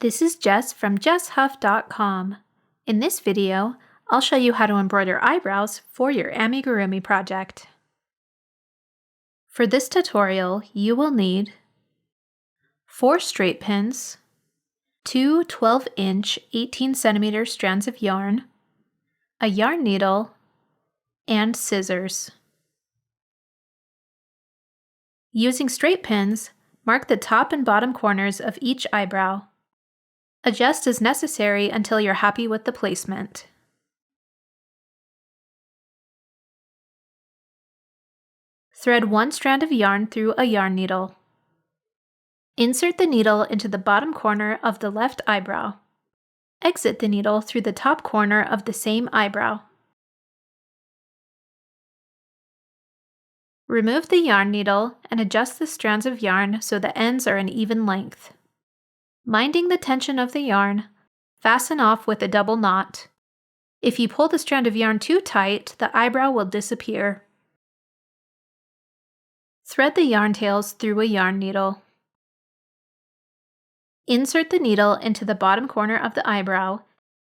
This is Jess from jesshuff.com. In this video, I'll show you how to embroider eyebrows for your Amigurumi project. For this tutorial, you will need 4 straight pins, 2 12-inch 18cm strands of yarn, a yarn needle, and scissors. Using straight pins, mark the top and bottom corners of each eyebrow. Adjust as necessary until you're happy with the placement. Thread 1 strand of yarn through a yarn needle. Insert the needle into the bottom corner of the left eyebrow. Exit the needle through the top corner of the same eyebrow. Remove the yarn needle and adjust the strands of yarn so the ends are an even length. Minding the tension of the yarn, fasten off with a double knot. If you pull the strand of yarn too tight, the eyebrow will disappear. Thread the yarn tails through a yarn needle. Insert the needle into the bottom corner of the eyebrow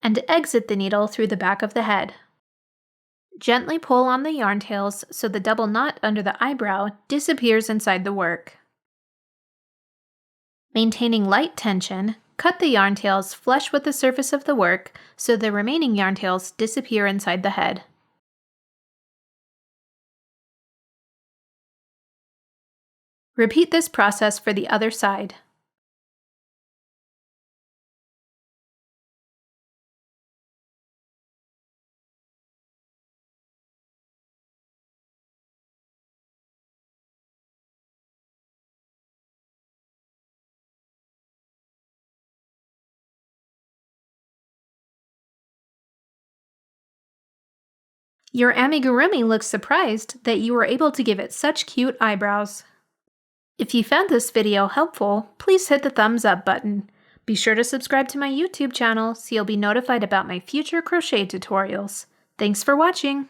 and exit the needle through the back of the head. Gently pull on the yarn tails so the double knot under the eyebrow disappears inside the work. Maintaining light tension, cut the yarn tails flush with the surface of the work so the remaining yarn tails disappear inside the head. Repeat this process for the other side. Your amigurumi looks surprised that you were able to give it such cute eyebrows. If you found this video helpful, please hit the thumbs up button. Be sure to subscribe to my YouTube channel so you'll be notified about my future crochet tutorials. Thanks for watching!